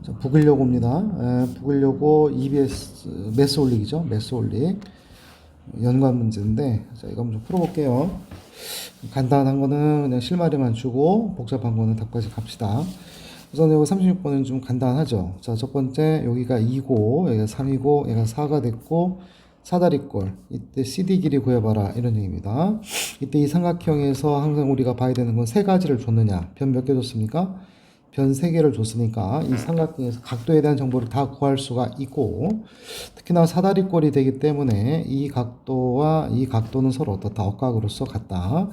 자, 북을요고입니다. 북을요고 EBS 매스 올릭이죠. 매스 올릭 연관 문제인데, 자, 이거 한번 좀 풀어볼게요. 간단한 거는 그냥 실마리만 주고 복잡한 거는 답까지 갑시다. 우선 여기 36번은 좀 간단하죠. 자, 첫 번째 여기가 2고 여기가 3이고 얘가 4가 됐고 사다리꼴, 이때 CD 길이 구해봐라 이런 얘기입니다. 이때 이 삼각형에서 항상 우리가 봐야 되는 건 세 가지를 줬느냐, 변 몇 개 줬습니까? 변 3개를 줬으니까 이 삼각형에서 각도에 대한 정보를 다 구할 수가 있고, 특히나 사다리꼴이 되기 때문에 이 각도와 이 각도는 서로 어떻다, 억각으로서 같다.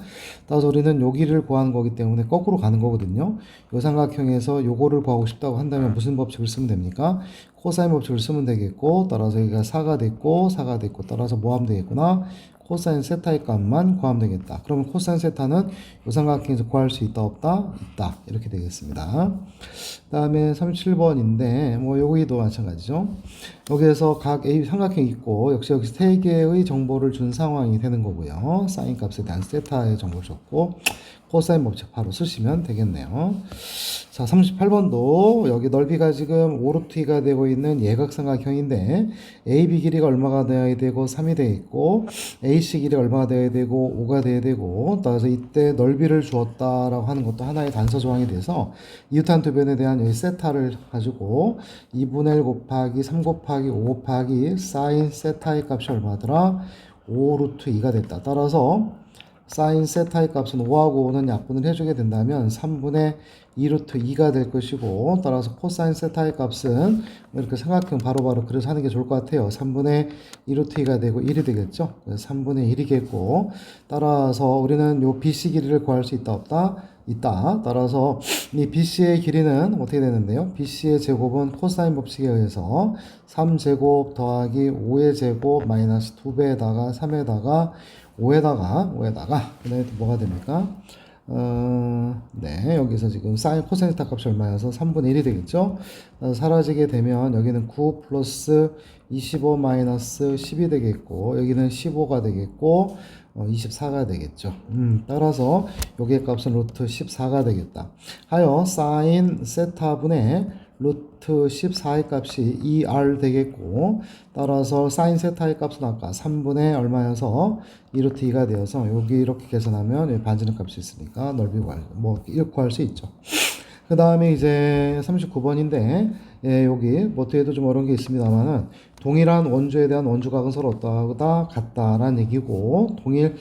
따라서 우리는 여기를 구하는 거기 때문에 거꾸로 가는 거거든요. 이 삼각형에서 요거를 구하고 싶다고 한다면 무슨 법칙을 쓰면 됩니까? 코사인 법칙을 쓰면 되겠고, 따라서 여기가 4가 됐고 4가 됐고, 따라서 뭐 하면 되겠구나, 코사인 세타의 값만 구하면 되겠다. 그러면 코사인 세타는 이 삼각형에서 구할 수 있다 없다? 있다. 이렇게 되겠습니다. 그 다음에 37번인데 뭐 여기도 마찬가지죠. 여기에서 각 A 삼각형이 있고 역시 여기 세 개의 정보를 준 상황이 되는 거고요. 사인 값에 대한 세타의 정보를 줬고 코사인 법칙 바로 쓰시면 되겠네요. 자, 38번도 여기 넓이가 지금 5루트가 되고 있는 예각삼각형인데 AB 길이가 얼마가 되어야 되고 3이 되어 있고 AC 길이가 얼마가 되어야 되고 5가 되어야 되고, 따라서 이때 넓이를 주었다라고 하는 것도 하나의 단서 조항이 돼서 이웃한 두 변에 대한 여기 세타를 가지고 2분의 1 곱하기 3 곱하기 5 곱하기 사인 세타의 값이 얼마더라? 5루트 2가 됐다. 따라서 사인 세타의 값은 5하고 5는 약분을 해주게 된다면 3분의 2루트 2가 될 것이고, 따라서 코사인 세타의 값은 이렇게 삼각형 바로바로 그래서 하는 게 좋을 것 같아요. 3분의 2루트 2가 되고 1이 되겠죠. 3분의 1이겠고, 따라서 우리는 요 BC 길이를 구할 수 있다 없다? 있다. 따라서 이 BC의 길이는 어떻게 되는데요? BC의 제곱은 코사인 법칙에 의해서 3제곱 더하기 5의 제곱 마이너스 2배에다가 3에다가 5에다가 그 다음에 또 뭐가 됩니까? 네, 여기서 지금 사인 코사인 세타 값이 얼마여서 3분의 1이 되겠죠? 사라지게 되면 여기는 9 플러스 25 마이너스 10이 되겠고, 여기는 15가 되겠고 24가 되겠죠. 따라서 여기의 값은 루트 14가 되겠다. 하여 사인 세타분의 루트 14의 값이 2r 되겠고, 따라서 사인 세타의 값은 아까 3분의 얼마여서 2루트 2가 되어서 여기 이렇게 계산하면 반지름 값이 있으니까 넓이 구할, 뭐 이렇게 구할 수 있죠. 그 다음에 이제 39번인데, 예, 여기 뭐 뒤에도 좀 어려운 게 있습니다만은 동일한 원주에 대한 원주각은 서로 어떠하다 같다라는 얘기고, 동일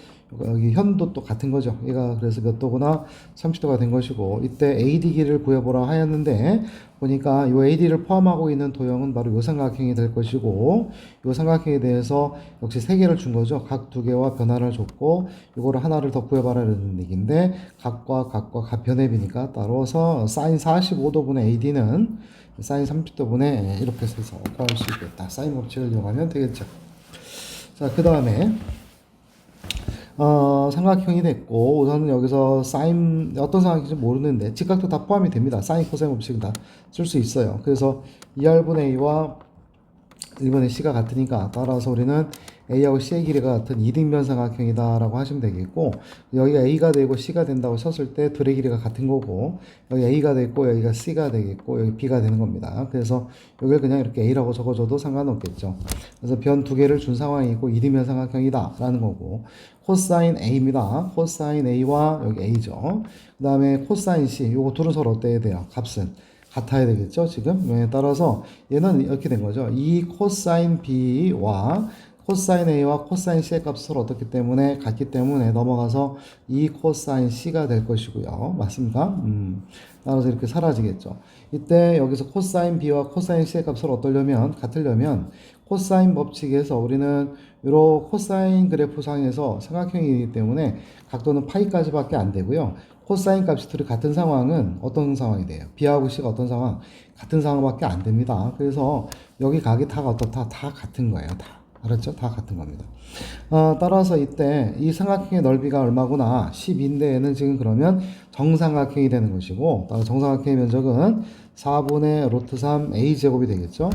여기 현도 또 같은 거죠. 얘가 그래서 몇 도구나 30도가 된 것이고, 이때 AD 길이를 구해보라 하였는데 보니까 이 AD를 포함하고 있는 도형은 바로 이 삼각형이 될 것이고, 이 삼각형에 대해서 역시 세 개를 준 거죠. 각 두 개와 변화를 줬고, 이거를 하나를 더 구해봐라는 얘기인데 각과 각 변의 비니까 따라서 사인 45도분의 AD는 사인 30도분의 이렇게 해서 구할 수 있겠다. 사인 법칙을 이용하면 되겠죠. 자, 그 다음에 삼각형이 됐고, 우선은 여기서 사인 어떤 삼각형인지 모르는데 직각도 다 포함이 됩니다. 사인 코사인 법칙은 다 쓸 수 있어요. 그래서 2r분의 a와 1분의 c가 같으니까, 따라서 우리는 a하고 c의 길이가 같은 이등변 삼각형이다 라고 하시면 되겠고, 여기가 a가 되고 c가 된다고 쳤을 때 둘의 길이가 같은 거고, 여기 a가 되고 여기가 c가 되겠고 여기 b가 되는 겁니다. 그래서 여기를 그냥 이렇게 a라고 적어줘도 상관없겠죠. 그래서 변 두 개를 준 상황이고 이등변 삼각형이다 라는 거고, 코사인 a입니다. 코사인 a와 여기 a죠. 그 다음에 코사인 c, 요거 둘은 서로 어때야 돼요? 값은 같아야 되겠죠, 지금? 네, 따라서 얘는 이렇게 된 거죠. 이 코사인 B와 코사인 A와 코사인 C의 값이 서로 어떻기 때문에 같기 때문에 넘어가서 이 코사인 C가 될 것이고요. 맞습니까? 따라서 이렇게 사라지겠죠. 이때 여기서 코사인 B와 코사인 C의 값을 어떠려면, 같으려면 코사인 법칙에서 우리는 요런 코사인 그래프상에서 삼각형이기 때문에 각도는 파이까지밖에 안 되고요. 코사인 값이 둘이 같은 상황은 어떤 상황이 돼요? B하고 C가 어떤 상황? 같은 상황밖에 안 됩니다. 그래서 여기 각이 다 어떻다? 다 같은 거예요. 다. 알았죠? 다 같은 겁니다. 따라서 이때 이 삼각형의 넓이가 얼마구나? 10인데 얘는 지금 그러면 정삼각형이 되는 것이고, 따라 정삼각형의 면적은 4분의 루트 3 a제곱이 되겠죠?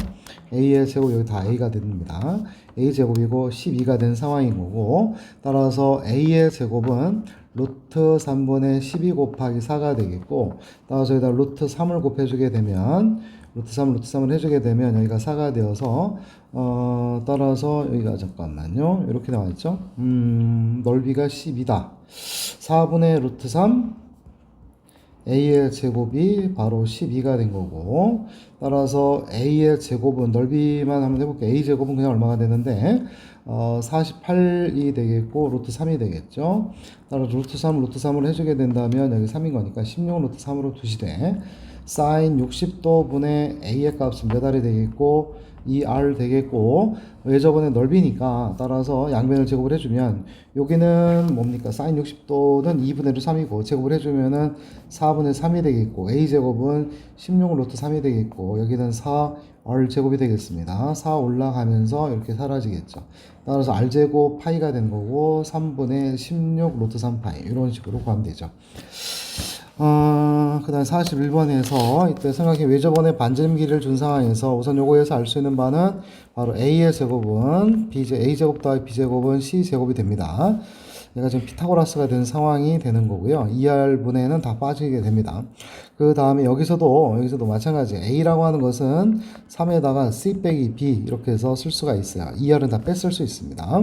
a의 제곱 여기 다 a가 됩니다. a제곱이고 12가 된 상황인 거고, 따라서 a의 제곱은 루트 3분의 12 곱하기 4가 되겠고, 따라서 여기다 루트 3을 곱해주게 되면 루트 3, 루트 3을 해주게 되면 여기가 4가 되어서 따라서 여기가 잠깐만요. 이렇게 나와 있죠. 넓이가 10이다. 4분의 루트 3 AL 제곱이 바로 12가 된 거고, 따라서 AL 제곱은 넓이만 한번 해볼게요. A 제곱은 그냥 얼마가 되는데 48이 되겠고 루트 3이 되겠죠. 따라서 루트 3, 루트 3을 해주게 된다면 여기 3인 거니까 16 루트 3으로 두시되 사인 60도 분의 A의 값은 몇 R이 되겠고 2R 되겠고, 외접원의 넓이니까 따라서 양변을 제곱을 해주면 여기는 뭡니까? 사인 60도는 2분의 루트 3이고 제곱을 해주면은 4분의 3이 되겠고, A제곱은 16 루트 3이 되겠고 여기는 4R 제곱이 되겠습니다. 4 올라가면서 이렇게 사라지겠죠. 따라서 R제곱 파이가 되는 거고 3분의 16 루트 3파이 이런 식으로 구하면 되죠. 그 다음 41번에서 이때 삼각형 외접원의 반지름 길이를 준 상황에서 우선 요거에서 알 수 있는 바는 바로 A의 제곱은 A제곱 더하기 B제곱은 C제곱이 됩니다. 얘가 지금 피타고라스가 된 상황이 되는 거고요. 2R분의는 다 빠지게 됩니다. 그 다음에 여기서도 마찬가지 A라고 하는 것은 3에다가 C 빼기 B 이렇게 해서 쓸 수가 있어요. 2R은 다 뺐을 수 있습니다.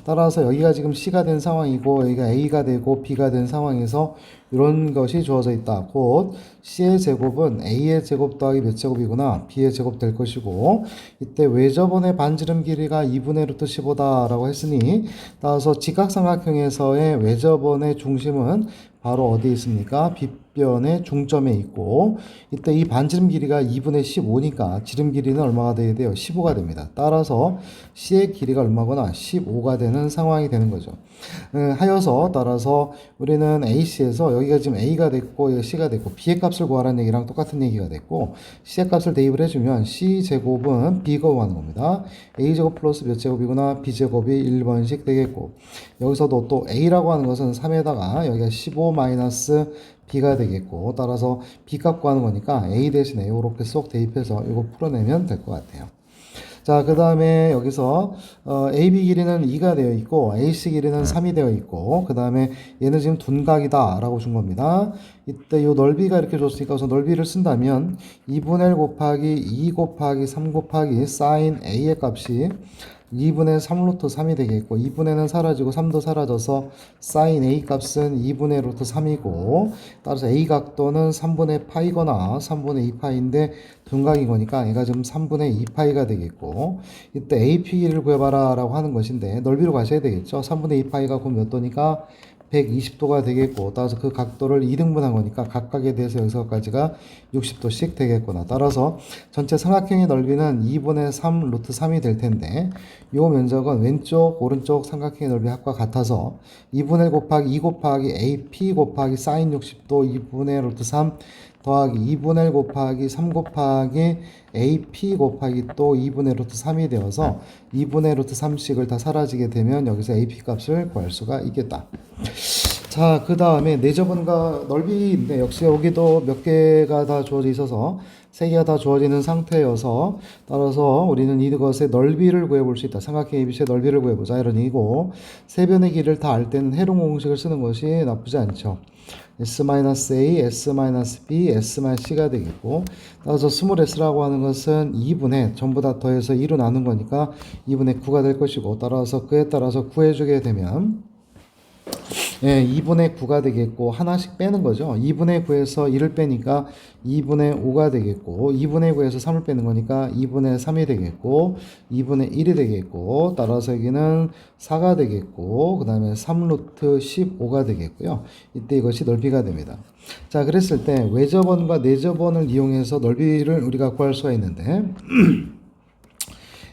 따라서 여기가 지금 C가 된 상황이고 여기가 A가 되고 B가 된 상황에서 이런 것이 주어져 있다. 곧 C의 제곱은 A의 제곱 더하기 몇 제곱이구나 B의 제곱 될 것이고, 이때 외접원의 반지름 길이가 2분의 루트 15다 라고 했으니 따라서 직각삼각형에서의 외접원의 중심은 바로 어디에 있습니까? 빗변의 중점에 있고, 이때 이 반지름 길이가 2분의 15니까 지름 길이는 얼마가 돼야 돼요? 15가 됩니다. 따라서 C의 길이가 얼마거나 15가 되는 상황이 되는 거죠. 하여서 따라서 우리는 AC에서 여기가 지금 A가 됐고 여기가 C가 됐고 B의 값을 구하라는 얘기랑 똑같은 얘기가 됐고, C의 값을 대입을 해주면 C제곱은 B가 구하는 겁니다. A제곱 플러스 몇 제곱이구나 B제곱이 1번씩 되겠고, 여기서도 또 A라고 하는 것은 3에다가 여기가 15 마이너스 B가 되겠고, 따라서 B 값 구하는 거니까 A 대신에 이렇게 쏙 대입해서 이거 풀어내면 될 것 같아요. 자, 그 다음에 여기서 AB 길이는 2가 되어 있고 AC 길이는 3이 되어 있고, 그 다음에 얘는 지금 둔각이다 라고 준 겁니다. 이때 요 넓이가 이렇게 줬으니까 우선 넓이를 쓴다면 2분의 1 곱하기 2 곱하기 3 곱하기 사인 A의 값이 2분의 3 루트 3이 되겠고, 2분의는 사라지고 3도 사라져서 사인 A 값은 2분의 루트 3이고, 따라서 A 각도는 3분의 파이거나 3분의 2파이인데 둔각인 거니까 얘가 지금 3분의 2파이가 되겠고, 이때 AP를 구해봐라 라고 하는 것인데 넓이로 가셔야 되겠죠. 3분의 2파이가 그럼 몇 도니까 120도가 되겠고, 따라서 그 각도를 2등분한 거니까 각각에 대해서 여기서까지가 60도씩 되겠구나. 따라서 전체 삼각형의 넓이는 2분의 3 루트 3이 될 텐데 이 면적은 왼쪽 오른쪽 삼각형의 넓이 합과 같아서 2분의 1 곱하기 2 곱하기 AP 곱하기 사인 60도 2분의 루트 3 더하기 2분의 1 곱하기 3 곱하기 AP 곱하기 또 2분의 루트 3이 되어서 2분의 루트 3씩을 다 사라지게 되면 여기서 AP 값을 구할 수가 있겠다. 자, 그 다음에 내접원과 넓이인데 역시 여기도 몇 개가 다 주어져 있어서 3개가 다 주어지는 상태여서 따라서 우리는 이것의 넓이를 구해볼 수 있다. 삼각형 ABC의 넓이를 구해보자 이런 얘기고, 세 변의 길이를 다 알 때는 해롱 공식을 쓰는 것이 나쁘지 않죠. S-A, S-B, S-C가 되겠고, 따라서 스몰 s라고 하는 것은 2분의 전부 다 더해서 2로 나눈 거니까 2분의 9가 될 것이고, 따라서 그에 따라서 구해주게 되면 2분의 9가 되겠고, 하나씩 빼는 거죠. 2분의 9에서 1을 빼니까 2분의 5가 되겠고, 2분의 9에서 3을 빼는 거니까 2분의 3이 되겠고, 2분의 1이 되겠고, 따라서 여기는 4가 되겠고, 그 다음에 3루트 15가 되겠고요. 이때 이것이 넓이가 됩니다. 자, 그랬을 때 외접원과 내접원을 이용해서 넓이를 우리가 구할 수가 있는데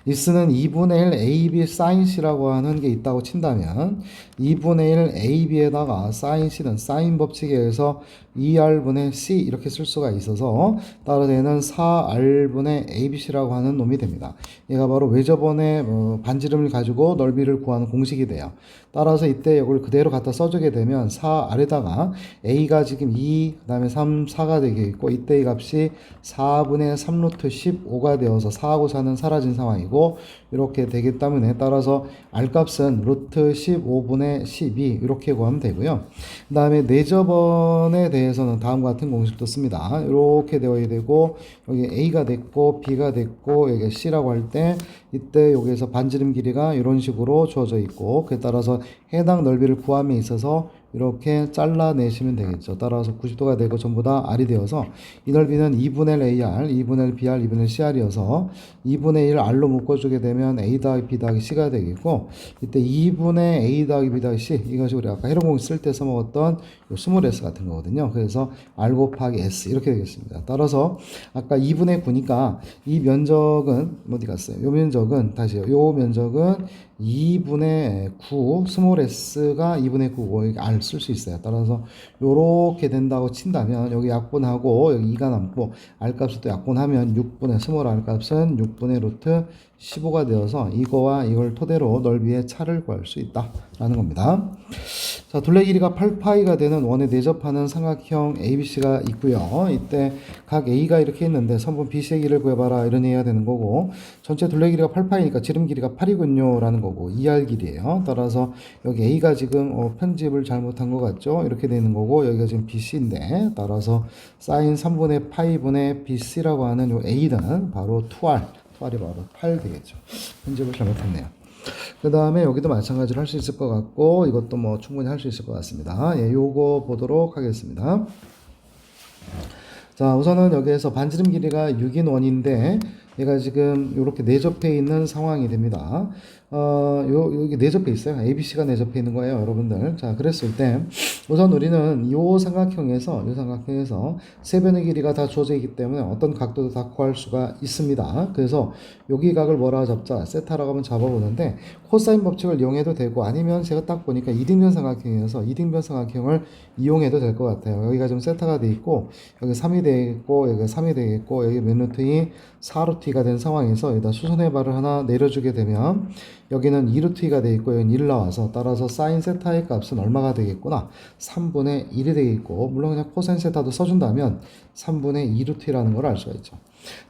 이스는 2분의 1 AB sin C라고 하는 게 있다고 친다면 2분의 1 AB에다가 sin C는 사인 법칙에 의해서 2R분의 C 이렇게 쓸 수가 있어서 따라서 얘는 4R분의 ABC라고 하는 놈이 됩니다. 얘가 바로 외접원의 반지름을 가지고 넓이를 구하는 공식이 돼요. 따라서 이때 이걸 그대로 갖다 써주게 되면 4R에다가 A가 지금 2, 그 다음에 3, 4가 되겠고, 이때 이 값이 4분의 3루트 15가 되어서 4하고 4는 사라진 상황이고, 되고 이렇게 되기 때문에 따라서 R값은 루트 15분의 12 이렇게 구하면 되고요. 그 다음에 내접원에 대해서는 다음과 같은 공식도 씁니다. 이렇게 되어야 되고 여기 A가 됐고 B가 됐고 여기 C라고 할 때 이때 여기에서 반지름 길이가 이런 식으로 주어져 있고 그에 따라서 해당 넓이를 구함에 있어서 이렇게 잘라내시면 되겠죠. 따라서 90도가 되고 전부 다 R이 되어서 이 넓이는 2분의 1 AR, 2분의 1 BR, 2분의 1 CR이어서 2분의 1 R로 묶어주게 되면 A 더하기 B 더하기 C가 되겠고 이때 2분의 A 더하기 B 더하기 C 이것이 우리가 아까 해로공식 쓸 때 써먹었던 요 스몰 s 같은 거거든요. 그래서 R 곱하기 S 이렇게 되겠습니다. 따라서 아까 2분의 9니까 이 면적은 어디 갔어요? 요 면적은 다시요. 요 면적은 2분의 9 스몰 s가 2분의 9고 R 쓸 수 있어요. 따라서 요렇게 된다고 친다면 여기 약분하고 여기 2가 남고 R 값을 또 약분하면 6분의 스몰 R 값은 6분의 루트 15가 되어서 이거와 이걸 토대로 넓이의 차를 구할 수 있다라는 겁니다. 자, 둘레 길이가 8파이가 되는 원에 내접하는 삼각형 ABC가 있고요. 이때 각 A가 이렇게 있는데 선분 BC의 길이를 구해봐라 이런 얘기가 되는 거고 전체 둘레 길이가 8파이니까 지름 길이가 8이군요 라는 거고 2R 길이에요. 따라서 여기 A가 지금 편집을 잘못한 것 같죠? 이렇게 되는 거고 여기가 지금 BC인데 따라서 사인 3분의 파이분의 BC라고 하는 요 A는 바로 2R R이 바로 8 되겠죠. 편집을 잘못했네요. 그 다음에 여기도 마찬가지로 할 수 있을 것 같고 이것도 뭐 충분히 할 수 있을 것 같습니다. 예, 요거 보도록 하겠습니다. 자, 우선은 여기에서 반지름 길이가 6인 원인데 얘가 지금 이렇게 내접해 있는 상황이 됩니다. 여기 내접해 있어요. ABC가 내접해 있는 거예요, 여러분들. 자, 그랬을 때 우선 우리는 요 삼각형에서 세 변의 길이가 다 주어져 있기 때문에 어떤 각도도 다 구할 수가 있습니다. 그래서 여기 각을 뭐라 잡자, 세타라고 하면 잡아보는데 코사인 법칙을 이용해도 되고 아니면 제가 딱 보니까 이등변 삼각형이어서 이등변 삼각형을 이용해도 될 것 같아요. 여기가 좀 세타가 돼 있고 여기 3이 돼 있고 여기 3이 되겠고 여기 몇 루트 2, 4루트 2가 된 상황에서 여기다 수선의 발을 하나 내려주게 되면 여기는 2루트 2가 돼 있고 여기는 1 나와서 따라서 사인 세타의 값은 얼마가 되겠구나 3분의 1이 되겠고 물론 그냥 코사인 세타도 써준다면 3분의 2루트 2라는 걸 알 수가 있죠.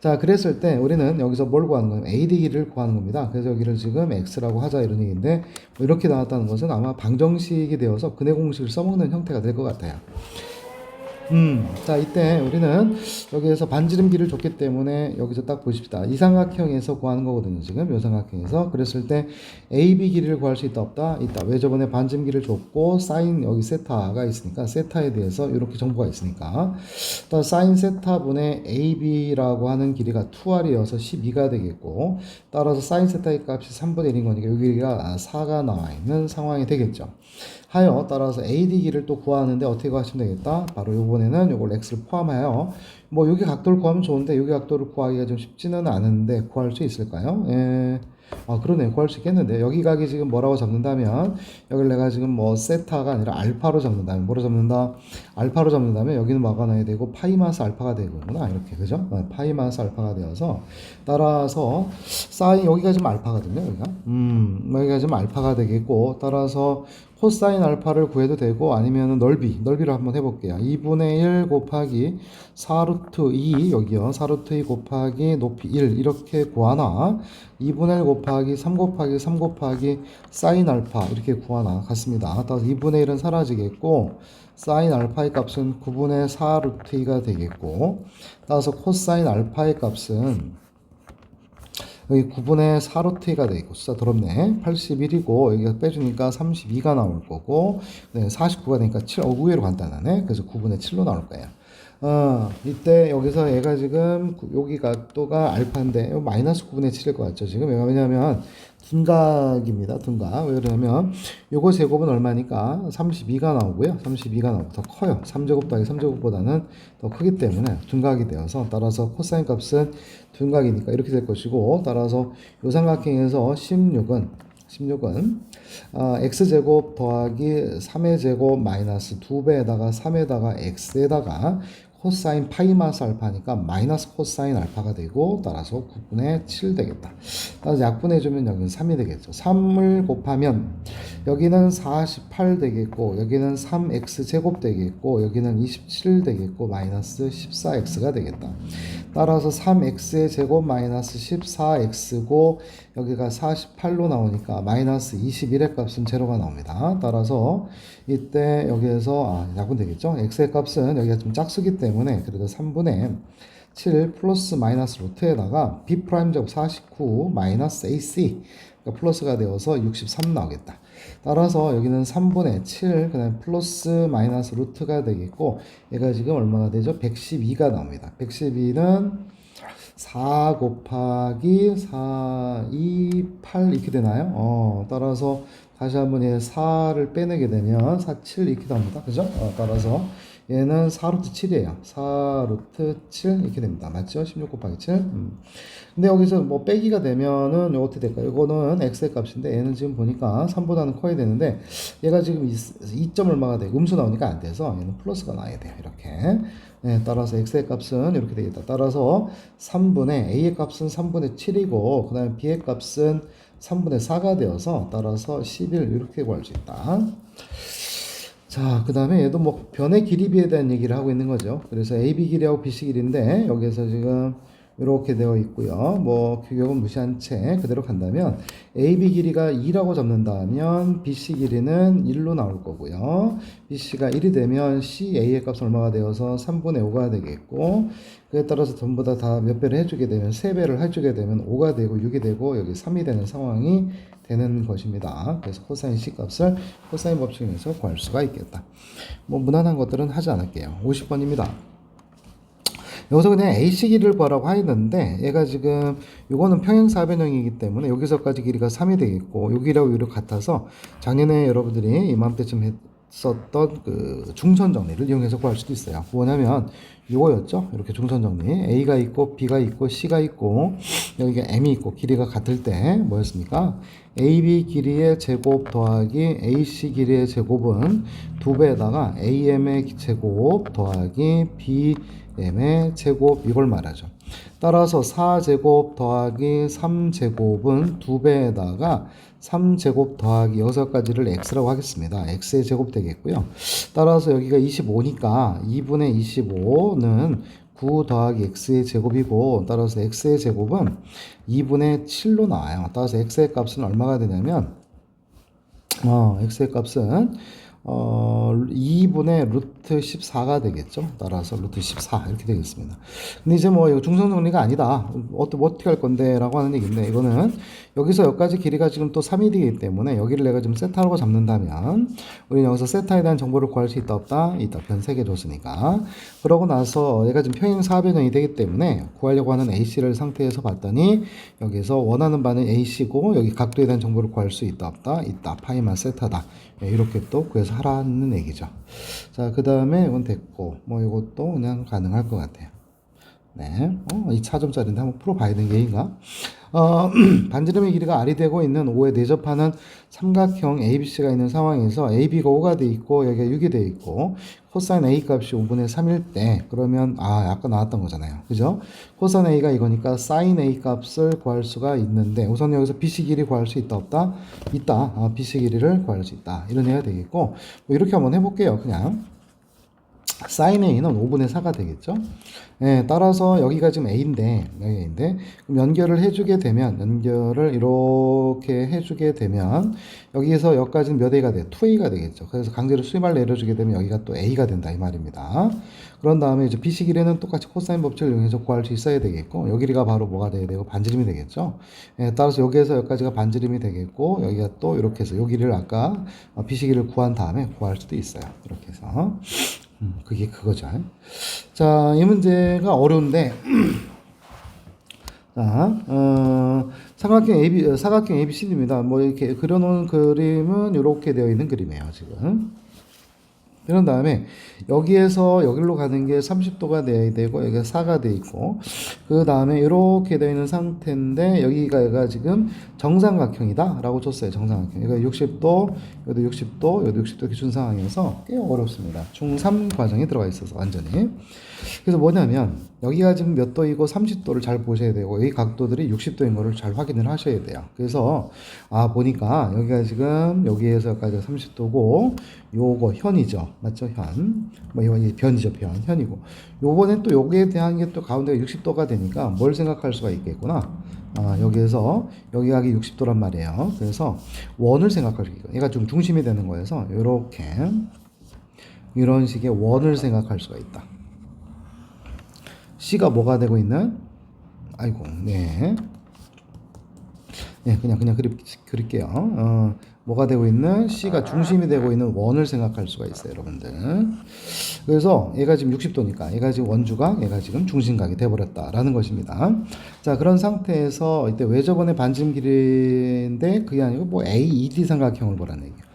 자, 그랬을 때 우리는 여기서 뭘 구하는 거예요? AD 길이를 구하는 겁니다. 그래서 여기를 지금 X라고 하자 이런 얘기인데 뭐 이렇게 나왔다는 것은 아마 방정식이 되어서 근해 공식을 써먹는 형태가 될 것 같아요. 자, 이때 우리는 여기에서 반지름 길이를 줬기 때문에 여기서 딱 보십시다. 이 삼각형에서 구하는 거거든요. 지금 이 삼각형에서. 그랬을 때 AB 길이를 구할 수 있다 없다? 있다. 왜 저번에 반지름 길이를 줬고 사인 여기 세타가 있으니까 세타에 대해서 이렇게 정보가 있으니까 사인 세타분의 AB라고 하는 길이가 2R이어서 12가 되겠고 따라서 사인 세타의 값이 3분의 1인 거니까 여기 길이가 4가 나와 있는 상황이 되겠죠. 하여 따라서 AD 길이를 또 구하는데 어떻게 구하시면 되겠다? 바로 요번에는 요걸 X를 포함하여 뭐 여기 각도를 구하면 좋은데 여기 각도를 구하기가 좀 쉽지는 않은데 구할 수 있을까요? 예. 아, 그러네. 구할 수 있겠는데. 여기 각이 지금 뭐라고 잡는다면, 여기를 내가 지금 뭐 세타가 아니라 알파로 잡는다면, 뭐로 잡는다? 알파로 잡는다면, 여기는 뭐가 나야 되고, 파이 마이너스 알파가 되구나. 이렇게. 그죠? 파이 마이너스 알파가 되어서, 따라서, 사인, 여기가 지금 알파거든요. 여기가 지금 알파가 되겠고, 따라서, 코사인 알파를 구해도 되고 아니면 넓이를 한번 해볼게요. 2분의 1 곱하기 4루트 2 여기요. 4루트 2 곱하기 높이 1 이렇게 구하나 2분의 1 곱하기 3 곱하기 3 곱하기 사인 알파 이렇게 구하나 같습니다. 따라서 2분의 1은 사라지겠고 사인 알파의 값은 9분의 4루트 2가 되겠고 따라서 코사인 알파의 값은 여기 9분의 4루트 2가 되겠고 숫자 더럽네. 81이고 여기가 빼주니까 32가 나올 거고 49가 되니까 7 의외로 간단하네. 그래서 9분의 7로 나올 거예요. 이때 여기서 얘가 지금 여기 각도가 알파인데 마이너스 9분의 7일 것 같죠. 지금 왜냐하면 둔각입니다. 둔각. 왜 그러냐면 요거 제곱은 얼마니까 32가 나오고요. 32가 나오고 더 커요. 3제곱 더하기 3제곱보다는 더 크기 때문에 둔각이 되어서 따라서 코사인 값은 둔각이니까 이렇게 될 것이고 따라서 요 삼각형에서 16은 x제곱 더하기 3의 제곱 마이너스 2배에다가 3에다가 x에다가 코사인 파이 마이너스 알파니까 마이너스 코사인 알파가 되고 따라서 9분의 7 되겠다. 따라서 약분해주면 여기는 3이 되겠죠. 3을 곱하면 여기는 48 되겠고 여기는 3x 제곱 되겠고 여기는 27 되겠고 마이너스 14x가 되겠다. 따라서 3x의 제곱 마이너스 14x고 여기가 48로 나오니까 마이너스 21의 값은 제로가 나옵니다. 따라서 이때 여기에서 약분 되겠죠. x의 값은 여기가 좀 짝수기 때문에 그래도 3분의 7 플러스 마이너스 루트에다가 b 프라임 제곱 49 마이너스 ac 그러니까 플러스가 되어서 63 나오겠다. 따라서 여기는 3분의 7 그다음 플러스 마이너스 루트가 되겠고 얘가 지금 얼마가 되죠? 112가 나옵니다. 112는 4 곱하기 4, 2, 8 이렇게 되나요? 따라서 다시 한번 얘 4를 빼내게 되면 4, 7 이렇게 나옵니다. 그죠? 따라서 얘는 4루트 7이에요. 4루트 7 이렇게 됩니다. 맞죠? 16 곱하기 7. 근데 여기서 뭐 빼기가 되면은 어떻게 될까요? 이거는 x의 값인데 얘는 지금 보니까 3보다는 커야 되는데 얘가 지금 2점 얼마가 돼요? 음수 나오니까 안 돼서 얘는 플러스가 나야 돼요. 이렇게. 네, 따라서 x의 값은 이렇게 되겠다. 따라서 3분의 a의 값은 3분의 7이고 그 다음에 b의 값은 3분의 4가 되어서 따라서 11 이렇게 구할 수 있다. 자, 그 다음에 얘도 뭐 변의 길이비에 대한 얘기를 하고 있는 거죠. 그래서 AB 길이하고 BC 길이인데 여기에서 지금 이렇게 되어 있고요. 뭐 규격은 무시한 채 그대로 간다면 AB 길이가 2라고 잡는다면 BC 길이는 1로 나올 거고요. BC가 1이 되면 CA의 값은 얼마가 되어서 3분의 5가 되겠고 그에 따라서 전부 다 몇 배를 해주게 되면 3배를 해주게 되면 5가 되고 6이 되고 여기 3이 되는 상황이 되는 것입니다. 그래서 코사인 C 값을 코사인 법칙에서 구할 수가 있겠다. 뭐 무난한 것들은 하지 않을게요. 50번입니다. 여기서 그냥 AC 길이를 구하라고 하였는데 얘가 지금 요거는 평행사변형이기 때문에 여기서까지 길이가 3이 되겠고 요 길이하고 요를 같아서 작년에 여러분들이 이맘때쯤 했었던 그 중선 정리를 이용해서 구할 수도 있어요. 뭐냐면 요거였죠. 이렇게 중선 정리. A가 있고 B가 있고 C가 있고 여기가 M이 있고 길이가 같을 때 뭐였습니까? AB 길이의 제곱 더하기 AC 길이의 제곱은 2배에다가 AM의 제곱 더하기 BM의 제곱 이걸 말하죠. 따라서 4제곱 더하기 3제곱은 2배에다가 3제곱 더하기 6가지를 x라고 하겠습니다. x의 제곱 되겠고요. 따라서 여기가 25니까 2분의 25는 9 더하기 x의 제곱이고 따라서 x의 제곱은 2분의 7로 나와요. 따라서 x의 값은 얼마가 되냐면 x의 값은 2분의 루트 14가 되겠죠. 따라서 루트 14 이렇게 되겠습니다. 근데 이제 뭐 이거 중성 정리가 아니다. 어떻게 할 건데 라고 하는 얘기인데 이거는 여기서 여기까지 길이가 지금 또 3이 되기 때문에 여기를 내가 좀 세타로 잡는다면 우리는 여기서 세타에 대한 정보를 구할 수 있다 없다? 있다. 변 3개 줬으니까. 그러고 나서 얘가 지금 평행사변형이 되기 때문에 구하려고 하는 AC를 상태에서 봤더니 여기서 원하는 바는 AC고 여기 각도에 대한 정보를 구할 수 있다 없다? 있다. 파이만 세타다. 이렇게 또 구해서 하라는 얘기죠. 자, 그 다음에 이건 됐고, 뭐 이것도 그냥 가능할 것 같아요. 네. 이 차점짜리인데 한번 풀어봐야 되는 게인가? 반지름의 길이가 R이 되고 있는 O에 내접하는 삼각형 ABC가 있는 상황에서 AB가 5가 돼 있고, 여기가 6이 돼 있고, 코사인 A 값이 5분의 3일 때, 그러면, 아까 나왔던 거잖아요. 그죠? 코사인 A가 이거니까 사인 A 값을 구할 수가 있는데, 우선 여기서 BC 길이 구할 수 있다, 없다? 있다. BC 길이를 구할 수 있다. 이런 얘기가 되겠고, 뭐 이렇게 한번 해볼게요. 그냥. 사인 A는 5분의 4가 되겠죠. 예, 따라서 여기가 지금 A인데, 그럼 연결을 이렇게 해주게 되면, 여기에서 여기까지는 몇 A가 돼? 2A가 되겠죠. 그래서 강제로 수임을 내려주게 되면 여기가 또 A가 된다, 이 말입니다. 그런 다음에 이제 BC 길이는 똑같이 코사인 법칙을 이용해서 구할 수 있어야 되겠고, 여기 길이가 바로 뭐가 돼야 되고, 반지름이 되겠죠. 예, 따라서 여기에서 여기까지가 반지름이 되겠고, 여기가 또 이렇게 해서 여기 길이를 아까 BC 길이를 구한 다음에 구할 수도 있어요. 이렇게 해서. 그게 그거죠. 자, 이 문제가 어려운데, 자, 사각형 ABCD입니다. 뭐 이렇게 그려놓은 그림은 이렇게 되어 있는 그림이에요, 지금. 그런 다음에 여기에서 여기로 가는 게 30도가 돼야 되고 여기가 4가 돼 있고 그 다음에 이렇게 되어 있는 상태인데 여기가 얘가 지금 정삼각형이다 라고 줬어요. 정삼각형. 여기가 60도, 여기도 60도, 여기도 60도 이렇게 준 상황이어서 꽤 어렵습니다. 중3 과정이 들어가 있어서 완전히. 그래서 뭐냐면 여기가 지금 몇 도이고 30도를 잘 보셔야 되고 여기 각도들이 60도인 거를 잘 확인을 하셔야 돼요. 그래서 보니까 여기가 지금 여기에서 여기까지가 30도고 요거 현이죠. 맞죠? 현. 뭐 이거 변이죠. 현이고. 요번엔 또 여기에 대한 게 또 가운데가 60도가 되니까 뭘 생각할 수가 있겠구나. 여기에서 여기가 60도란 말이에요. 그래서 원을 생각할 수 있고 얘가 좀 중심이 되는 거여서 이렇게 이런 식의 원을 생각할 수가 있다. C가 뭐가 되고 있는? 아이고, 네. 네, 그냥 그릴게요. 뭐가 되고 있는? C가 중심이 되고 있는 원을 생각할 수가 있어요, 여러분들. 그래서 얘가 지금 60도니까, 얘가 지금 원주각, 얘가 지금 중심각이 돼버렸다라는 것입니다. 자, 그런 상태에서 이때 왜 저번에 반지름 길이인데 그게 아니고 뭐 AED 삼각형을 보라는 얘기예요.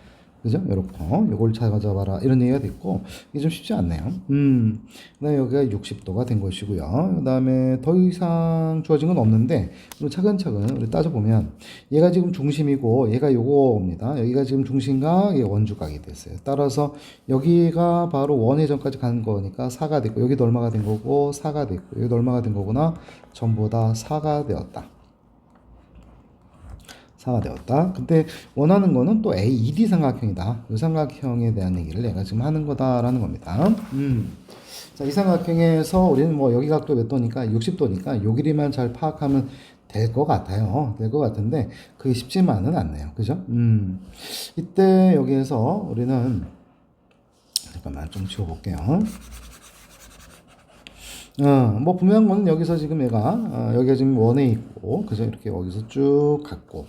그죠? 요렇게 요걸 찾아봐라 이런 얘기가 됐고 이게 좀 쉽지 않네요. 그다음에 여기가 60도가 된 것이고요. 그다음에 더 이상 주어진 건 없는데 차근차근 우리 따져보면 얘가 지금 중심이고 얘가 요거입니다. 여기가 지금 중심각, 얘 원주각이 됐어요. 따라서 여기가 바로 원회전까지 간 거니까 4가 됐고 여기도 얼마가 된 거고 4가 됐고 여기도 얼마가 된 거구나. 전부 다 4가 되었다. 4가 되었다. 근데 원하는 거는 또 AED 삼각형이다. 이 삼각형에 대한 얘기를 내가 지금 하는 거다라는 겁니다. 자, 이 삼각형에서 우리는 뭐 여기 각도 몇 도니까 60도니까 요 길이만 잘 파악하면 될 것 같아요. 될 것 같은데 그게 쉽지만은 않네요. 그죠? 이때 여기에서 우리는 잠깐만 좀 지워볼게요. 뭐 분명한 거는 여기서 지금 얘가 여기가 지금 원에 있고 그죠? 이렇게 여기서 쭉 갔고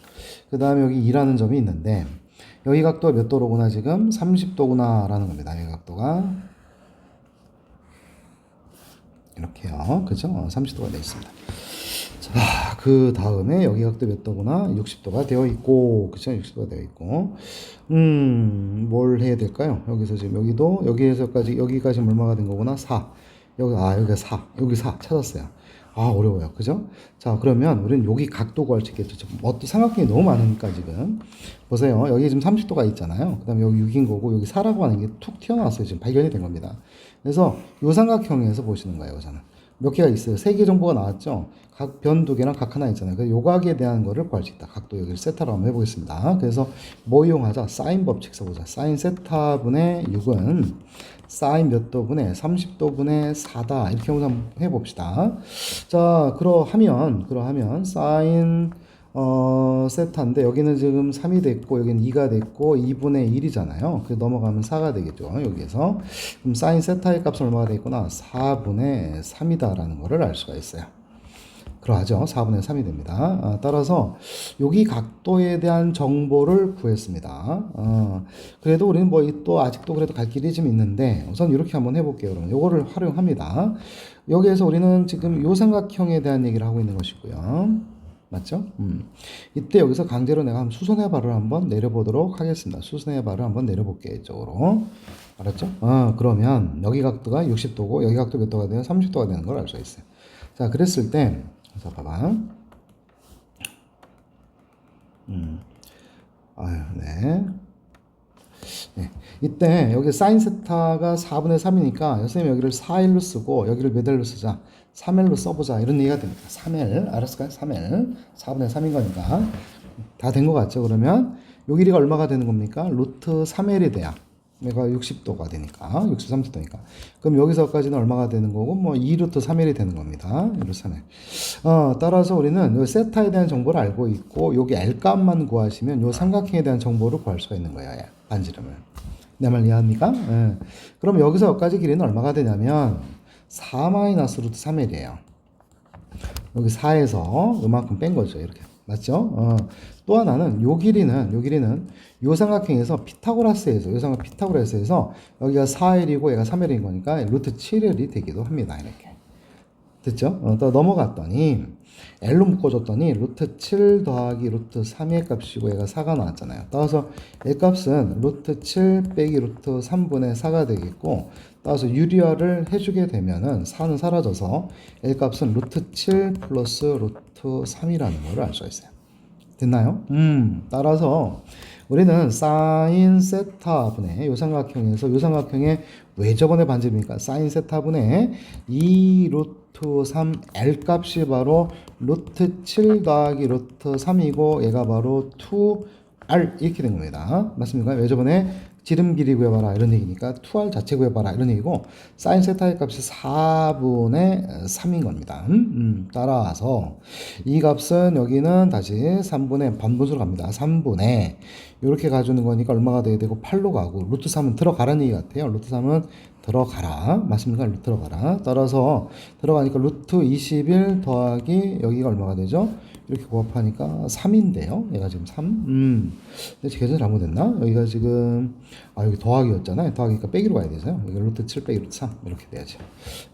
그 다음에 여기 2라는 점이 있는데 여기 각도가 몇 도로구나 지금 30도구나 라는 겁니다. 여기 각도가 이렇게요. 그죠? 30도가 되어 있습니다. 자, 그 다음에 여기 각도 몇 도구나 60도가 되어 있고 그죠? 60도가 되어 있고 뭘 해야 될까요? 여기서 지금 여기에서까지 여기까지 얼마가 된 거구나 4 여기가 4 여기 4 찾았어요. 어려워요. 그죠? 자, 그러면 우리는 여기 각도 구할 수 있겠죠. 또 삼각형이 너무 많으니까 지금. 보세요. 여기 지금 30도가 있잖아요. 그 다음에 여기 6인 거고, 여기 4라고 하는 게 툭 튀어나왔어요. 지금 발견이 된 겁니다. 그래서 이 삼각형에서 보시는 거예요. 저는. 몇 개가 있어요. 3개 정보가 나왔죠? 각 변 2개랑 각 하나 있잖아요. 그래서 요각에 대한 거를 구할 수 있다. 각도 여기를 세타로 한번 해보겠습니다. 그래서 뭐 이용하자? 사인 법칙 써보자. 사인 세타분의 6은 사인 몇 도분의 30도분의 4다. 이렇게 한번 해봅시다. 자, 그러하면 사인 세타인데 여기는 지금 3이 됐고 여기는 2가 됐고 2분의 1이잖아요. 그 넘어가면 4가 되겠죠. 여기에서 그럼 사인 세타의 값은 얼마가 되겠구나? 4분의 3이다라는 거를 알 수가 있어요. 그러하죠. 4분의 3이 됩니다. 따라서 여기 각도에 대한 정보를 구했습니다. 그래도 우리는 뭐 또 아직도 그래도 갈 길이 좀 있는데 우선 이렇게 한번 해볼게요. 그러면 요거를 활용합니다. 여기에서 우리는 지금 요 삼각형에 대한 얘기를 하고 있는 것이고요. 맞죠? 이때 여기서 강제로 내가 한번 수선의 발을 한번 내려보도록 하겠습니다. 수선의 발을 한번 내려볼게요. 이쪽으로. 알았죠? 그러면 여기 각도가 60도고 여기 각도 몇 도가 돼요? 30도가 되는 걸 알 수 있어요. 자, 그랬을 때 자, 봐봐. 네. 네. 이때 여기 사인 세타가 4분의 3이니까 선생님 여기를 4L로 쓰고 여기를 몇 L로 쓰자? 3L로 써보자. 이런 얘기가 됩니다. 3L. 알았을까요? 3L. 4분의 3인 거니까. 다 된 것 같죠? 그러면 요 길이가 얼마가 되는 겁니까? 루트 3L이 돼야. 얘가 60도가 되니까 63도니까 그럼 여기서까지는 얼마가 되는 거고 뭐 2루트 3일이 되는 겁니다. 2루트 3일. 따라서 우리는 요 세타에 대한 정보를 알고 있고 여기 L 값만 구하시면 요 삼각형에 대한 정보를 구할 수가 있는 거예요. 반지름을. 내 말 이해합니까? 예. 그럼 여기서 여기까지 길이는 얼마가 되냐면 4-루트 3일이에요. 여기 4에서 요만큼 뺀 거죠. 이렇게. 맞죠? 또 하나는 요 길이는 요 삼각형에서 피타고라스에서 여기가 4L이고 얘가 3L인 거니까 루트 7L이 되기도 합니다. 이렇게. 됐죠? 또 넘어갔더니 L로 묶어줬더니 루트 7 더하기 루트 3의 값이고 얘가 4가 나왔잖아요. 따라서 L 값은 루트 7 빼기 루트 3분의 4가 되겠고, 따라서 유리화를 해주게 되면은 4는 사라져서 L 값은 루트 7 플러스 루트 3이라는 걸 알 수가 있어요. 됐나요? 따라서 우리는 사인 세타분의 요 삼각형에서 요 삼각형의 외접원의 반지름이니까 사인 세타분의 2 루트 3 L 값이 바로 루트 7 더하기 루트 3이고 얘가 바로 2R 이렇게 된 겁니다. 맞습니까? 외접원의 지름 길이 구해봐라 이런 얘기니까 2R 자체 구해봐라 이런 얘기고, 사인 세타의 값이 4분의 3인 겁니다. 따라서 이 값은 여기는 다시 3분의 반분수로 갑니다. 3분의 이렇게 가주는 거니까 얼마가 돼야 되고 8로 가고, 루트 3은 들어가라는 얘기 같아요. 루트 3은 들어가라. 맞습니까? 루트 들어가라. 따라서 들어가니까 루트 21 더하기 여기가 얼마가 되죠? 이렇게 곱하니까 3인데요. 얘가 지금 3. 근데 계산 잘못했나? 여기가 지금 여기 더하기였잖아요. 더하기니까 빼기로 가야 되죠. 여기 루트 7 빼기 루트 3 이렇게 돼야죠.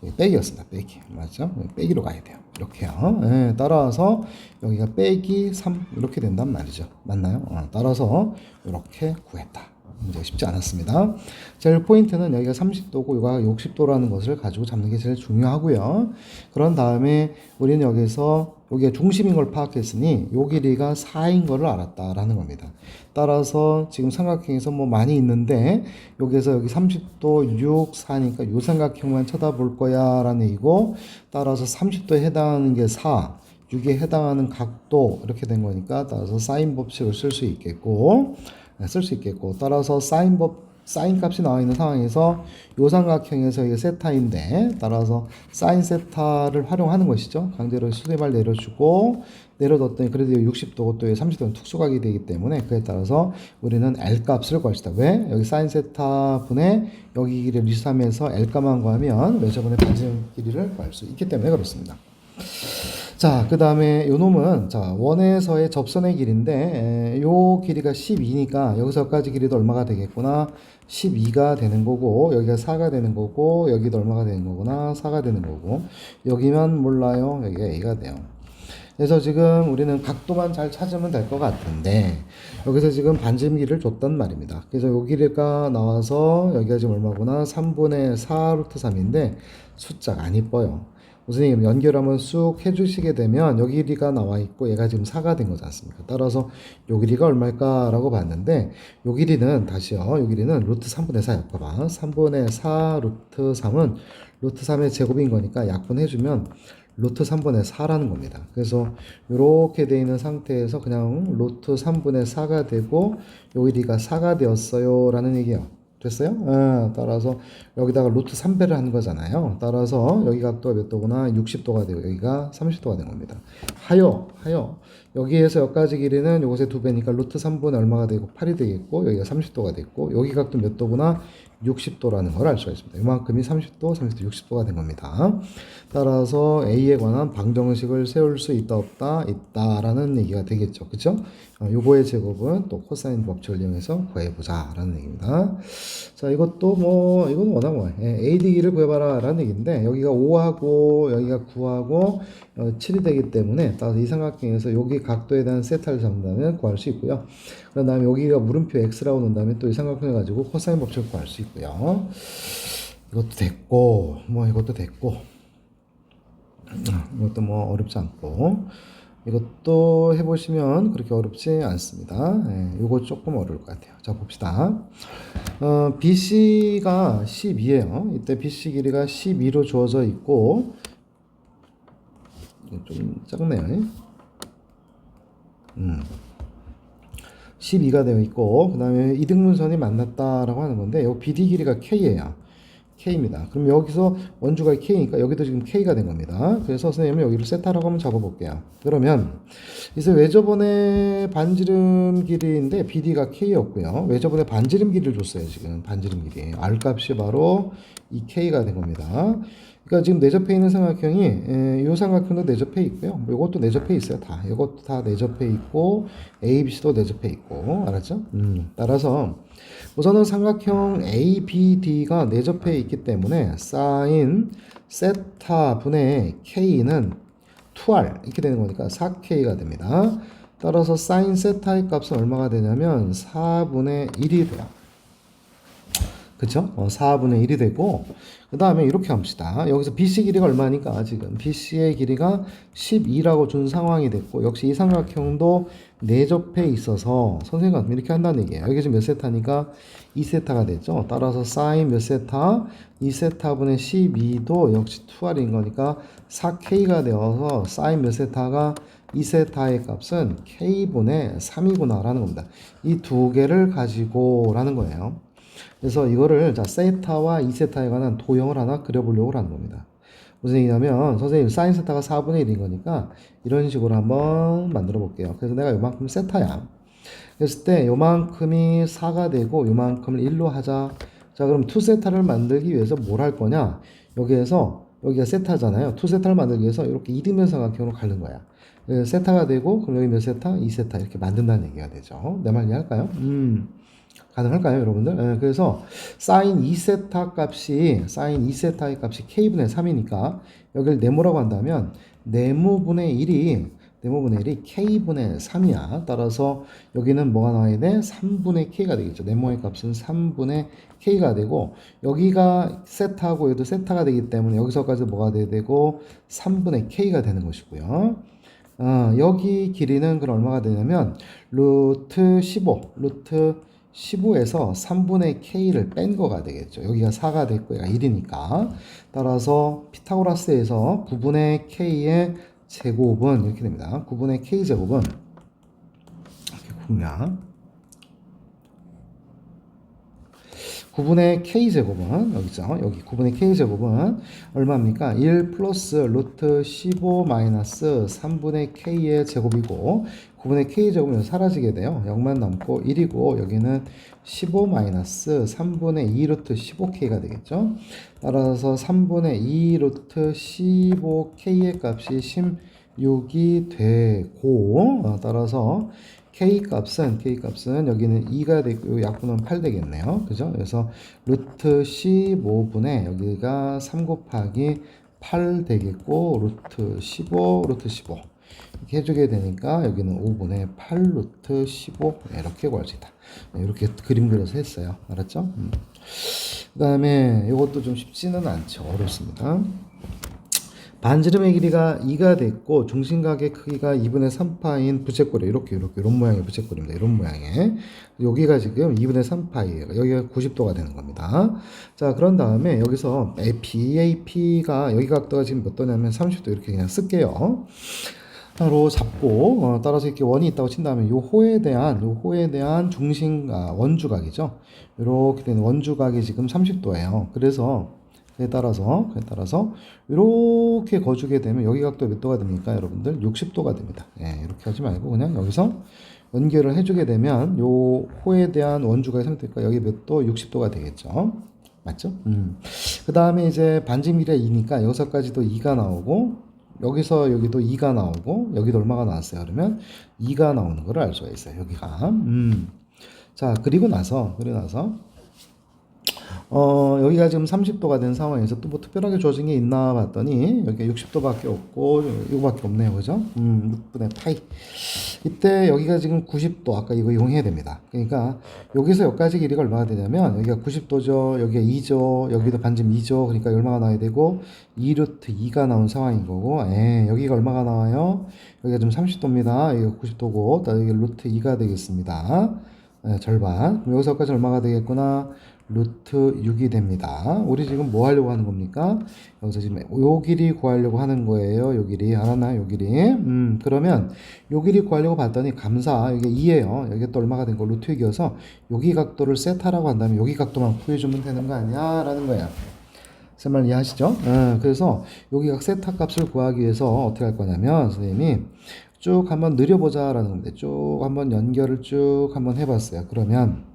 여기 빼기였습니다. 빼기. 맞죠? 빼기로 가야 돼요. 이렇게요. 예, 따라서 여기가 빼기 3 이렇게 된단 말이죠. 맞나요? 따라서 이렇게 구했다. 문제가 쉽지 않았습니다. 제일 포인트는 여기가 30도고 여기가 60도라는 것을 가지고 잡는 게 제일 중요하고요. 그런 다음에 우리는 여기서 여기가 중심인 걸 파악했으니 요 길이가 4인 거를 알았다라는 겁니다. 따라서 지금 삼각형에서 뭐 많이 있는데 여기서 여기 30도 6, 4니까 요 삼각형만 쳐다볼 거야 라는 얘기고, 따라서 30도에 해당하는 게 4, 6에 해당하는 각도 이렇게 된 거니까 따라서 사인 법칙을 쓸 수 있겠고, 따라서 사인 값이 나와 있는 상황에서 요 삼각형에서 이게 세타인데, 따라서 사인 세타를 활용하는 것이죠. 강제로 수렴을 내려주고 내려뒀더니 그래도 60도고 또 30도는 특수각이 되기 때문에 그에 따라서 우리는 L 값을 구할 수 있다. 왜? 여기 사인 세타 분의 여기 길이를 23에서 L 값만 구하면 외접원의 반지름 길이를 구할 수 있기 때문에 그렇습니다. 자, 그 다음에 요 놈은, 자, 원에서의 접선의 길인데, 요 길이가 12니까 여기서까지 길이도 얼마가 되겠구나? 12가 되는 거고, 여기가 4가 되는 거고, 여기도 얼마가 되는 거구나? 4가 되는 거고, 여기만 몰라요. 여기가 A가 돼요. 그래서 지금 우리는 각도만 잘 찾으면 될 것 같은데, 여기서 지금 반지름 길이를 줬단 말입니다. 그래서 요 길이가 나와서 여기가 지금 얼마구나? 3분의 4 루트 3인데, 숫자가 안 이뻐요. 선생님 연결하면 쑥 해주시게 되면 여기 길이가 나와 있고 얘가 지금 4가 된 거지 않습니까? 따라서 요 길이가 얼마일까 라고 봤는데, 요 길이는 다시요, 요 길이는 루트 3분의 4야. 봐봐, 3분의 4 루트 3은 루트 3의 제곱인 거니까 약분해주면 루트 3분의 4라는 겁니다. 그래서 이렇게 되어 있는 상태에서 그냥 루트 3분의 4가 되고 요 길이가 4가 되었어요 라는 얘기예요. 됐어요? 따라서 여기다가 루트 3배를 하는 거잖아요. 따라서 여기 각도가 몇 도구나? 60도가 되고 여기가 30도가 된 겁니다. 하여 여기에서 여기까지 길이는 요것의 2배니까 루트 3분의 얼마가 되고 8이 되겠고, 여기가 30도가 됐고, 여기 각도 몇 도구나? 60도라는 걸 알 수가 있습니다. 이만큼이 30도, 60도가 된 겁니다. 따라서 A에 관한 방정식을 세울 수 있다, 없다, 있다라는 얘기가 되겠죠. 그쵸? 요거의 제곱은 또 코사인 법칙을 이용해서 구해보자 라는 얘기입니다. 자, 이것도 뭐 이건 워낙 AD기를 구해봐라 라는 얘기인데, 여기가 5하고 여기가 9하고 7이 되기 때문에 따라서 이 삼각형에서 여기 각도에 대한 세타를 잡는다면 구할 수 있고요. 그런 다음에 여기가 물음표 X라고 놓은 다음에 또 이 삼각형을 가지고 코사인 법칙을 구할 수 있고요. 이것도 됐고, 뭐 이것도 됐고, 이것도 뭐 어렵지 않고, 이것도 해보시면 그렇게 어렵지 않습니다. 이거 조금 어려울 것 같아요. 자, 봅시다. BC가 12예요. 이때 BC 길이가 12로 주어져 있고, 좀 작네요. 12가 되어 있고, 그 다음에 이등분선이 만났다라고 하는 건데, 이 BD 길이가 K예요. K입니다. 그럼 여기서 원주가 K니까 여기도 지금 K가 된 겁니다. 그래서 선생님은 여기를 세타라고 한번 잡아볼게요. 그러면 이제 외접원의 반지름 길이인데 BD가 K였고요. 외접원의 반지름 길이를 줬어요. 지금 반지름 길이. R 값이 바로 이 K가 된 겁니다. 그러니까 지금 내접해 있는 삼각형이 이 삼각형도 내접해 있고요. 이것도 내접해 있어요. 다. 이것도 다 내접해 있고 ABC도 내접해 있고. 알았죠? 따라서 우선은 삼각형 ABD가 내접해 있기 때문에 사인 세타 분의 k는 2r 이렇게 되는 거니까 4k가 됩니다. 따라서 사인 세타의 값은 얼마가 되냐면 4분의 1이 돼요. 그쵸? 4분의 1이 되고, 그 다음에 이렇게 합시다. 여기서 BC 길이가 얼마니까 지금 BC의 길이가 12라고 준 상황이 됐고, 역시 이 삼각형도 내접해 있어서 선생님과 이렇게 한다는 얘기예요. 여기 지금 몇 세타니까 2세타가 됐죠. 따라서 사인 몇 세타? 2세타분의 12도 역시 2R인 거니까 4K가 되어서 사인 몇 세타가 2세타의 값은 K분의 3이구나 라는 겁니다. 이 두 개를 가지고 라는 거예요. 그래서 이거를 자 세타와 2세타에 관한 도형을 하나 그려보려고 하는 겁니다. 무슨 얘기냐면 선생님 사인 세타가 4분의 1인 거니까 이런 식으로 한번 만들어 볼게요. 그래서 내가 요만큼 세타야. 그랬을 때 요만큼이 4가 되고 요만큼을 1로 하자. 자 그럼 2세타를 만들기 위해서 뭘 할 거냐. 여기에서 여기가 세타잖아요. 2세타를 만들기 위해서 이렇게 1인면 삼각형으로 가는 거야. 세타가 되고 그럼 여기 몇 세타? 2세타 이렇게 만든다는 얘기가 되죠. 내 말 이해할까요? 가능할까요, 여러분들? 네, 그래서 사인 2세타 값이 사인 2세타의 값이 k분의 3이니까 여기를 네모라고 한다면 네모분의 1이 k분의 3이야. 따라서 여기는 뭐가 나와야 돼? 3분의 k가 되겠죠. 네모의 값은 3분의 k가 되고 여기가 세타고 여기도 세타가 되기 때문에 여기서까지 뭐가 돼야 되고 3분의 k가 되는 것이고요. 여기 길이는 그럼 얼마가 되냐면 루트 15에서 3분의 k를 뺀 거가 되겠죠. 여기가 4가 됐고 얘가 1이니까 따라서 피타고라스에서 9분의 k의 제곱은 이렇게 됩니다. 9분의 k 제곱은 이렇게 굽냐 9분의 k제곱은 여기죠. 여기 9분의 k제곱은 얼마입니까? 1 플러스 루트 15 마이너스 3분의 k의 제곱이고 9분의 k제곱은 사라지게 돼요. 0만 남고 1이고 여기는 15 마이너스 3분의 2 루트 15k가 되겠죠. 따라서 3분의 2 루트 15k의 값이 16이 되고 따라서 K값은 여기는 2가 되고 약분은 8 되겠네요. 그죠? 그래서 루트 15분의 여기가 3 곱하기 8 되겠고 루트 15 이렇게 해주게 되니까 여기는 5분의 8 루트 15 이렇게 구할 수 있다. 이렇게 그림 그려서 했어요. 알았죠? 그 다음에 이것도 좀 쉽지는 않죠. 어렵습니다. 반지름의 길이가 2가 됐고 중심각의 크기가 2분의 3파인 부채꼴이 이렇게 이런 모양의 부채꼴입니다. 이런 모양의 여기가 지금 2분의 3파이에요. 여기가 90도가 되는 겁니다. 자 그런 다음에 여기서 BAP가 여기 각도가 지금 몇 도냐면 30도 이렇게 그냥 쓸게요. 로 잡고 따라서 이렇게 원이 있다고 친 다음에 요 호에 대한 원주각이죠. 이렇게 된 원주각이 지금 30도예요. 그래서 그에 따라서 이렇게 거주게 되면 여기 각도 몇 도가 됩니까, 여러분들? 60도가 됩니다. 예, 이렇게 하지 말고 그냥 여기서 연결을 해주게 되면 요 호에 대한 원주각이 30도니까 여기 몇 도? 60도가 되겠죠. 맞죠? 그 다음에 이제 반지름이가 2니까 여기서까지도 2가 나오고 여기서 여기도 2가 나오고 여기도 얼마가 나왔어요? 그러면 2가 나오는 걸 알 수가 있어요. 여기가. 자 그리고 나서 여기가 지금 30도가 된 상황에서 또 뭐 특별하게 주어진 게 있나 봤더니 여기가 60도밖에 없고 이거밖에 없네요. 그죠? 6분의 파이. 이때 여기가 지금 90도 아까 이거 이용해야 됩니다. 그러니까 여기서 여기까지 길이가 얼마가 되냐면 여기가 90도죠. 여기가 2죠. 여기도 반지름 2죠. 그러니까 얼마가 나와야 되고 2루트 2가 나온 상황인 거고 여기가 얼마가 나와요? 여기가 지금 30도입니다. 여기가 90도고 여기 루트 2가 되겠습니다. 절반. 그럼 여기서까지 얼마가 되겠구나? 루트 6이 됩니다. 우리 지금 뭐 하려고 하는 겁니까? 여기서 지금 요 길이 구하려고 하는 거예요. 요 길이. 알았나요? 요 길이. 그러면 요 길이 구하려고 봤더니 감사. 이게 2예요. 여기 또 얼마가 된 거? 루트 6이어서 여기 각도를 세타라고 한다면 여기 각도만 구해주면 되는 거 아니야? 라는 거야. 제 말 이해하시죠? 그래서 여기 각 세타 값을 구하기 위해서 어떻게 할 거냐면 선생님이 쭉 한번 느려보자 라는 겁니다. 쭉 한번 연결을 쭉 한번 해봤어요. 그러면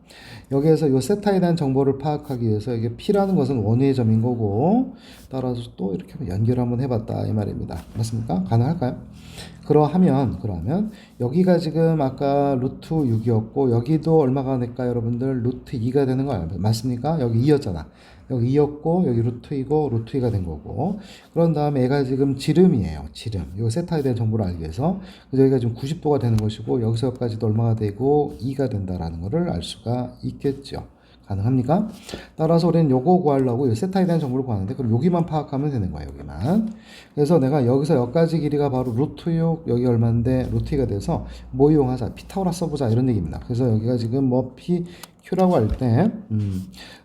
여기에서 요 세타에 대한 정보를 파악하기 위해서 이게 P라는 것은 원위의 점인 거고 따라서 또 이렇게 연결을 한번 해봤다 이 말입니다. 맞습니까? 가능할까요? 그러면 여기가 지금 아까 루트 6이었고 여기도 얼마가 될까 여러분들? 루트 2가 되는 거 맞습니까? 여기 2였잖아. 여기 2였고 여기 루트 2고 루트 2가 된 거고 그런 다음에 얘가 지금 지름이에요. 지름. 이거 세타에 대한 정보를 알기 위해서 그래서 여기가 지금 90도가 되는 것이고 여기서까지도 얼마가 되고 2가 된다라는 것을 알 수가 있겠죠. 가능합니까? 따라서 우리는 요거 구하려고 이 세타에 대한 정보를 구하는데 그럼 여기만 파악하면 되는 거예요. 여기만. 그래서 내가 여기서 여기까지 길이가 바로 루트 6 여기 얼마인데 루트 2가 돼서 뭐 이용하자 피타고라 써보자 이런 얘기입니다. 그래서 여기가 지금 뭐 PQ라고 할 때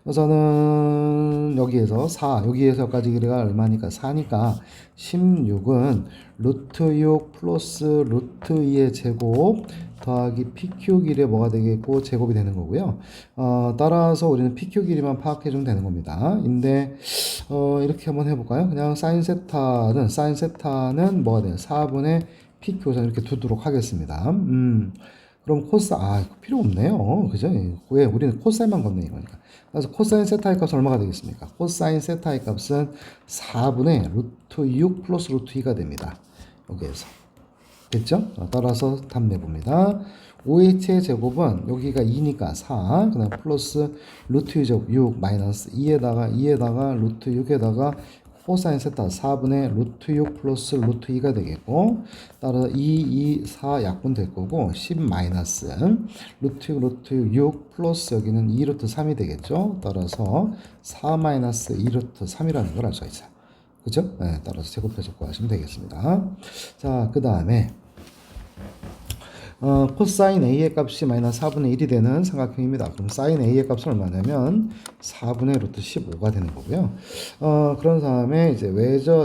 그래서는 여기에서 4 여기에서 여기까지 길이가 얼마니까 4니까 16은 루트 6 플러스 루트 2의 제곱 더하기 PQ 길이에 뭐가 되겠고 제곱이 되는 거고요. 따라서 우리는 PQ 길이만 파악해 주면 되는 겁니다. 근데 이렇게 한번 해볼까요? 그냥 사인 세타는 뭐가 돼요? 4분의 PQ 자 이렇게 두도록 하겠습니다. 그럼 필요 없네요. 그죠? 왜? 우리는 코사인만 걷는 이거니까. 그래서 코사인 세타의 값은 얼마가 되겠습니까? 코사인 세타의 값은 4분의 루트 6 플러스 루트 2가 됩니다. 여기에서. 됐죠? 따라서 답 내봅니다. OH의 제곱은 여기가 2니까 4, 그 다음 플러스 루트 2 제곱 6 마이너스 2에다가 루트 6에다가 코사인 세타 4분의 루트 6 플러스 루트 2가 되겠고 따라서 4 약분 될 거고 10 마이너스 루트 6 플러스 여기는 2 루트 3이 되겠죠. 따라서 4 마이너스 2 루트 3이라는 걸 알 수가 있어요. 그죠? 네, 따라서 제곱해서 구하시면 되겠습니다. 자, 그 다음에 코사인 A의 값이 마이너스 4분의 1이 되는 삼각형입니다. 그럼 사인 A의 값은 얼마냐면 4분의 루트 15가 되는 거고요. 그런 다음에 이제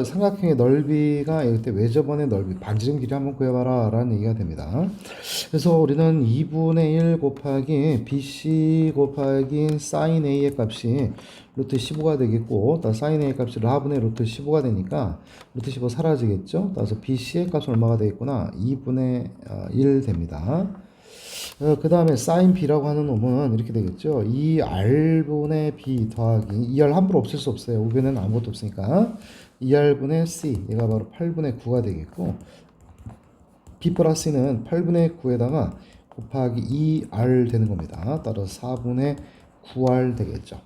삼각형의 넓이가 이때 외접원의 넓이, 반지름 길이 한번 구해봐라 라는 얘기가 됩니다. 그래서 우리는 2분의 1 곱하기 BC 곱하기 사인 A의 값이 루트 15가 되겠고, 사인 A 값이 라분의 루트 15가 되니까 루트 15 사라지겠죠? 따라서 BC의 값은 얼마가 되겠구나? 2분의 1 됩니다. 그 다음에 사인 B라고 하는 놈은 이렇게 되겠죠? 2R분의 B 더하기 2R 함부로 없앨 수 없어요. 우변에는 아무것도 없으니까 2R분의 C 얘가 바로 8분의 9가 되겠고 B 플러스 C는 8분의 9에다가 곱하기 2R 되는 겁니다. 따라서 4분의 9R 되겠죠.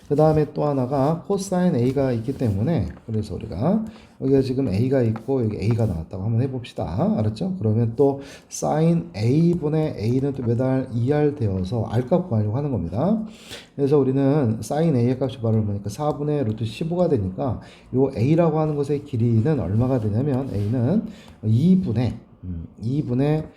그 다음에 또 하나가 코사인 A가 있기 때문에 그래서 우리가 여기가 지금 A가 있고 여기 A가 나왔다고 한번 해봅시다. 알았죠? 그러면 또 사인 A분의 A는 또 매달 2R 되어서 R값 구하려고 하는 겁니다. 그래서 우리는 사인 A의 값이 바로 보니까 4분의 루트 15가 되니까 요 A라고 하는 것의 길이는 얼마가 되냐면 A는 2분의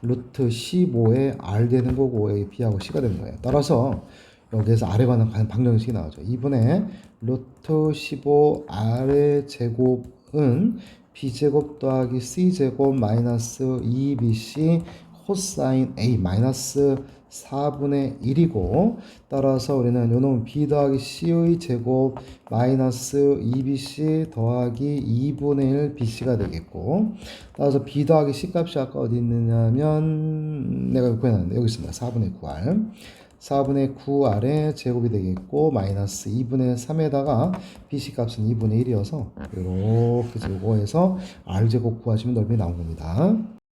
루트 15의 R 되는 거고 여기 B하고 C가 되는 거예요. 따라서 여기에서 R에 관한 방정식이 나오죠. 2분의 루트 15 R의 제곱은 B제곱 더하기 C제곱 마이너스 2BC 코사인 A 마이너스 4분의 1이고 따라서 우리는 요놈 B 더하기 C의 제곱 마이너스 2BC 더하기 2분의 1 BC가 되겠고 따라서 B 더하기 C 값이 아까 어디 있느냐면 내가 구해놨는데 여기 있습니다. 4분의 9R 4분의 9R의 제곱이 되겠고 마이너스 2분의 3에다가 BC 값은 2분의 1이어서 이렇게 요거에서 R제곱 구하시면 넓이 나온 겁니다.